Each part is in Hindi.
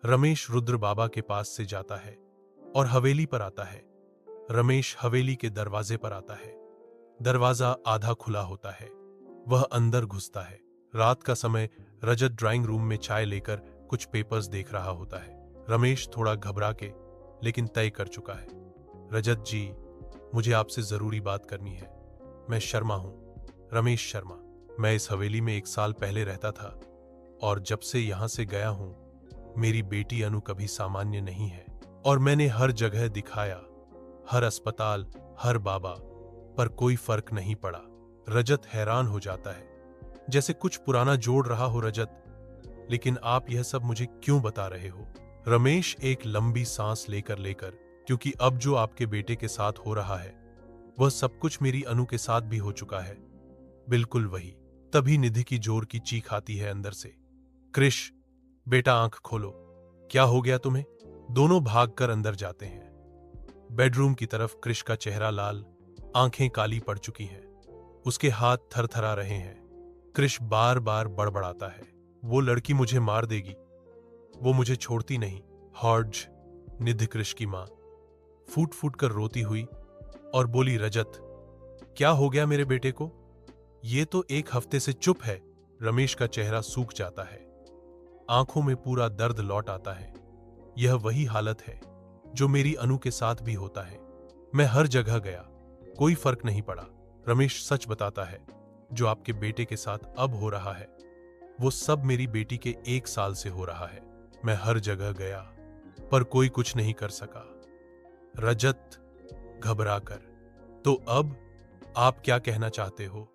रमेश रुद्र बाबा के पास से जाता है और हवेली पर आता है। रमेश हवेली के दरवाजे पर आता है। दरवाजा आधा खुला होता है। वह अंदर घुसता है। रात का समय। रजत ड्राइंग रूम में चाय लेकर कुछ पेपर्स देख रहा होता है। रमेश थोड़ा घबरा के लेकिन तय कर चुका है। रजत जी, मुझे आपसे जरूरी बात करनी है। मैं शर्मा हूं, रमेश शर्मा। मैं इस हवेली में 1 साल पहले रहता था और जब से यहां से गया हूं, मेरी बेटी अनु कभी सामान्य नहीं है और मैंने हर जगह दिखाया, हर अस्पताल, हर बाबा, पर कोई फर्क नहीं पड़ा। रजत हैरान हो जाता है, जैसे कुछ पुराना जोड़ रहा हो। रजत, लेकिन आप यह सब मुझे क्यों बता रहे हो? रमेश एक लंबी सांस लेकर क्योंकि अब जो आपके बेटे के साथ हो रहा है वह सब कुछ मेरी अनु के साथ भी हो चुका है। बिल्कुल वही। तभी निधि की जोर की चीख आती है अंदर से। कृष, बेटा आंख खोलो, क्या हो गया तुम्हें? दोनों भागकर अंदर जाते हैं। बेडरूम की तरफ। कृष का चेहरा लाल, आंखें काली पड़ चुकी हैं। उसके हाथ थरथरा रहे हैं। कृष बार बार बड़बड़ाता है, वो लड़की मुझे मार देगी, वो मुझे छोड़ती नहीं। हॉर्ज, निधि कृष की मां, फूट फूट कर रोती हुई और बोली, रजत, क्या हो गया मेरे बेटे को? ये तो 1 हफ्ते से चुप है। रमेश का चेहरा सूख जाता है। आंखों में पूरा दर्द लौट आता है। यह वही हालत है जो मेरी अनु के साथ भी होता है। मैं हर जगह गया, कोई फर्क नहीं पड़ा। रमेश सच बताता है, जो आपके बेटे के साथ अब हो रहा है वो सब मेरी बेटी के 1 साल से हो रहा है। मैं हर जगह गया पर कोई कुछ नहीं कर सका। रजत घबरा कर, तो अब आप क्या कहना चाहते हो?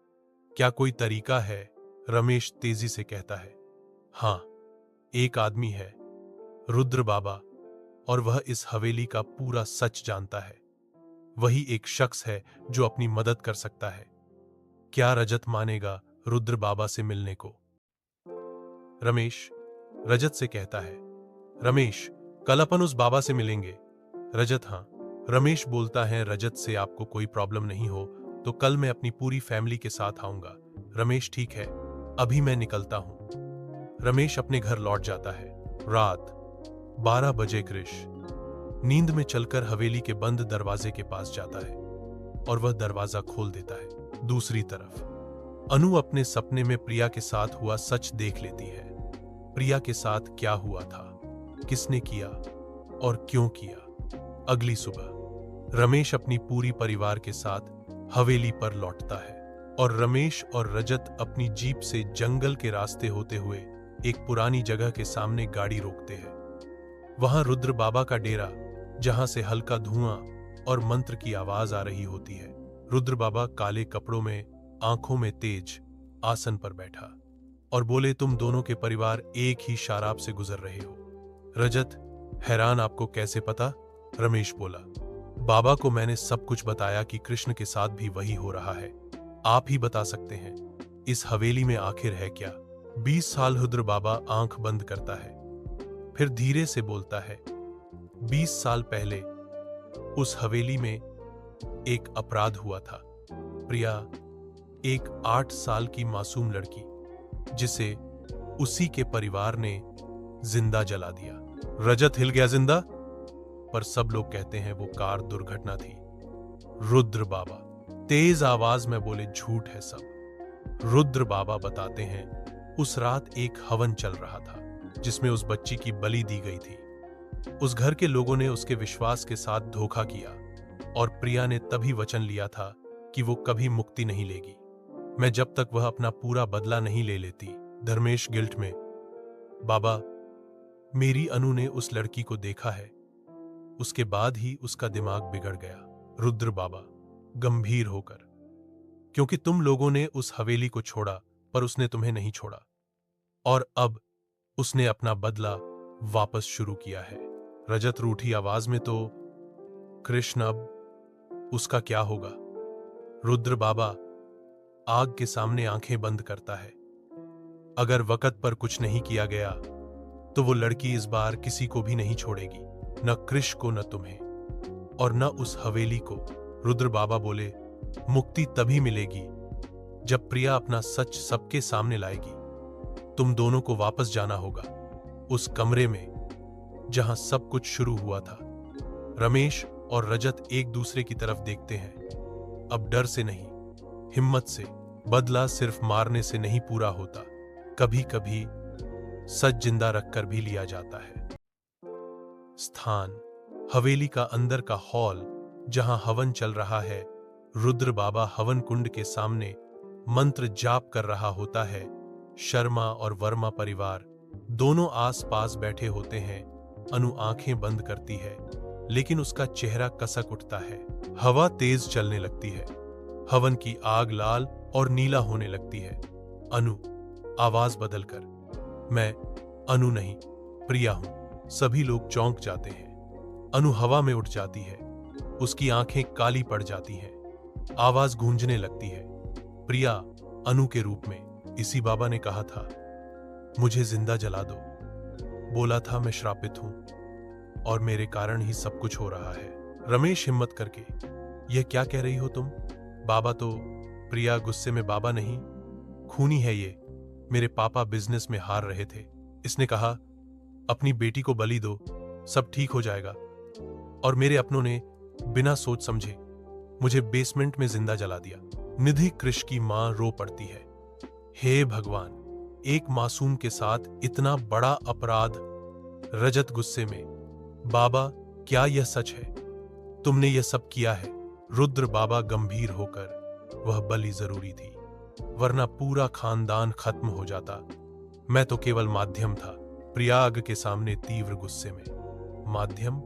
क्या कोई तरीका है? रमेश तेजी से कहता है, हां, एक आदमी है, रुद्र बाबा, और वह इस हवेली का पूरा सच जानता है। वही एक शख्स है जो अपनी मदद कर सकता है। क्या रजत मानेगा रुद्र बाबा से मिलने को? रमेश रजत से कहता है, रमेश, कल अपन उस बाबा से मिलेंगे। रजत, हां। रमेश बोलता है, रजत से आपको कोई प्रॉब्लम नहीं हो तो कल मैं अपनी पूरी फैमिली के साथ आऊंगा। रमेश, ठीक है, अभी मैं निकलता हूं। रमेश अपने घर लौट जाता है। रात 12 बजे। कृष नींद में चलकर हवेली के बंद दरवाजे के पास जाता है और वह दरवाजा खोल देता है। दूसरी तरफ अनु अपने सपने में प्रिया के साथ हुआ सच देख लेती है। प्रिया के साथ क्या हुआ था, किसने किया और क्यों किया? अगली सुबह रमेश अपनी पूरी परिवार के साथ हवेली पर लौटता है और रमेश और रजत अपनी जीप से जंगल के रास्ते होते हुए एक पुरानी जगह के सामने गाड़ी रोकते हैं। वहां रुद्र बाबा का डेरा, जहां से हल्का धुआं और मंत्र की आवाज आ रही होती है। रुद्र बाबा काले कपड़ों में, आंखों में तेज, आसन पर बैठा और बोले, तुम दोनों के परिवार एक ही शराब से गुजर रहे हो। रजत हैरान, आपको कैसे पता? रमेश बोला, बाबा को मैंने सब कुछ बताया कि कृष्ण के साथ भी वही हो रहा है। आप ही बता सकते हैं, इस हवेली में आखिर है क्या? 20 साल। रुद्र बाबा आंख बंद करता है, फिर धीरे से बोलता है, 20 साल पहले उस हवेली में एक अपराध हुआ था। प्रिया, एक 8 साल की मासूम लड़की, जिसे उसी के परिवार ने जिंदा जला दिया। रजत हिल गया। जिंदा? पर सब लोग कहते हैं वो कार दुर्घटना थी। रुद्र बाबा तेज आवाज में बोले, झूठ है सब। रुद्र बाबा बताते हैं, उस रात एक हवन चल रहा था जिसमें उस बच्ची की बलि दी गई थी। उस घर के लोगों ने उसके विश्वास के साथ धोखा किया और प्रिया ने तभी वचन लिया था कि वो कभी मुक्ति नहीं लेगी, मैं जब तक वह अपना पूरा बदला नहीं ले लेती। धर्मेश गिल्ट में, बाबा, मेरी अनु ने उस लड़की को देखा है, उसके बाद ही उसका दिमाग बिगड़ गया। रुद्र बाबा गंभीर होकर, क्योंकि तुम लोगों ने उस हवेली को छोड़ा पर उसने तुम्हें नहीं छोड़ा और अब उसने अपना बदला वापस शुरू किया है। रजत रूठी आवाज में, तो कृष्ण अब उसका क्या होगा? रुद्र बाबा आग के सामने आंखें बंद करता है, अगर वक्त पर कुछ नहीं किया गया तो वो लड़की इस बार किसी को भी नहीं छोड़ेगी, न कृष को, न तुम्हें और न उस हवेली को। रुद्र बाबा बोले, मुक्ति तभी मिलेगी जब प्रिया अपना सच सबके सामने लाएगी। तुम दोनों को वापस जाना होगा, उस कमरे में जहां सब कुछ शुरू हुआ था। रमेश और रजत एक दूसरे की तरफ देखते हैं। अब डर से नहीं, हिम्मत से। बदला सिर्फ मारने से नहीं पूरा होता, कभी कभी सच जिंदा रखकर भी लिया जाता है। स्थान: हवेली का अंदर का हॉल, जहां हवन चल रहा है। रुद्र बाबा हवन कुंड के सामने मंत्र जाप कर रहा होता है। शर्मा और वर्मा परिवार दोनों आस पास बैठे होते हैं। अनु आंखें बंद करती है, लेकिन उसका चेहरा कसक उठता है। हवा तेज चलने लगती है। हवन की आग लाल और नीला होने लगती है। अनु, आवाज बदलकर, मैं अनु नहीं, प्रिया हूं। सभी लोग चौंक जाते हैं। अनु हवा में उठ जाती है, उसकी आंखें काली पड़ जाती हैं। आवाज गूंजने लगती है, प्रिया, अनु के रूप में। इसी बाबा ने कहा था, मुझे जिंदा जला दो। बोला था मैं श्रापित हूं और मेरे कारण ही सब कुछ हो रहा है। रमेश हिम्मत करके, यह क्या कह रही हो तुम? बाबा तो। प्रिया गुस्से में, बाबा नहीं, खूनी है ये। मेरे पापा बिजनेस में हार रहे थे। इसने कहा, अपनी बेटी को बलि दो, सब ठीक हो जाएगा। और मेरे अपनों ने बिना सोच समझे मुझे बेसमेंट में जिंदा जला दिया। निधि कृष की मां रो पड़ती है। हे भगवान, एक मासूम के साथ इतना बड़ा अपराध। रजत गुस्से में, बाबा, क्या यह सच है? तुमने यह सब किया है? रुद्र बाबा गंभीर होकर, वह बलि जरूरी थी, वरना पूरा खानदान खत्म हो जाता। मैं तो केवल माध्यम था। प्रियाग के सामने तीव्र गुस्से में, माध्यम?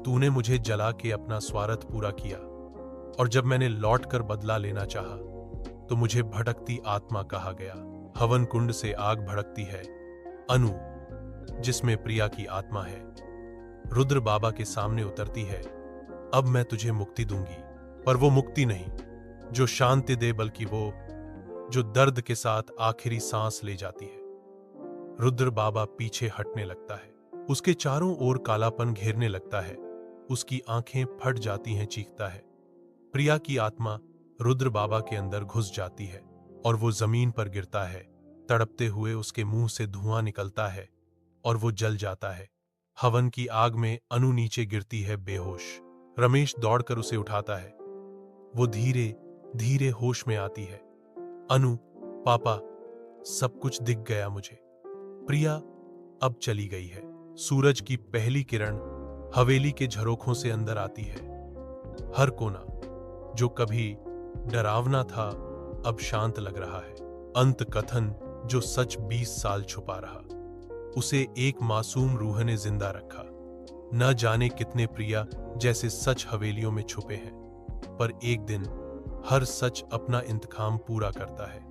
तूने मुझे जला के अपना स्वार्थ पूरा किया, और जब मैंने लौटकर बदला लेना चाहा तो मुझे भटकती आत्मा कहा गया। हवन कुंड से आग भड़कती है। अनु, जिसमें प्रिया की आत्मा है, रुद्र बाबा के सामने उतरती है। अब मैं तुझे मुक्ति दूंगी, पर वो मुक्ति नहीं जो शांति दे, बल्कि वो जो दर्द के साथ आखिरी सांस ले जाती है। रुद्र बाबा पीछे हटने लगता है। उसके चारों ओर कालापन घेरने लगता है। उसकी आंखें फट जाती हैं, चीखता है। प्रिया की आत्मा रुद्र बाबा के अंदर घुस जाती है और वो जमीन पर गिरता है। तड़पते हुए उसके मुंह से धुआं निकलता है और वो जल जाता है। हवन की आग में अनु नीचे गिरती है बेहोश। रमेश दौड़कर उसे उठाता है। वो धीरे धीरे होश में आती है। अनु, पापा, सब कुछ दिख गया मुझे। प्रिया अब चली गई है। सूरज की पहली किरण हवेली के झरोखों से अंदर आती है। हर कोना जो कभी डरावना था अब शांत लग रहा है। अंत कथन जो सच 20 साल छुपा रहा, उसे एक मासूम रूह ने जिंदा रखा। न जाने कितने प्रिया जैसे सच हवेलियों में छुपे हैं, पर एक दिन हर सच अपना इंतकाम पूरा करता है।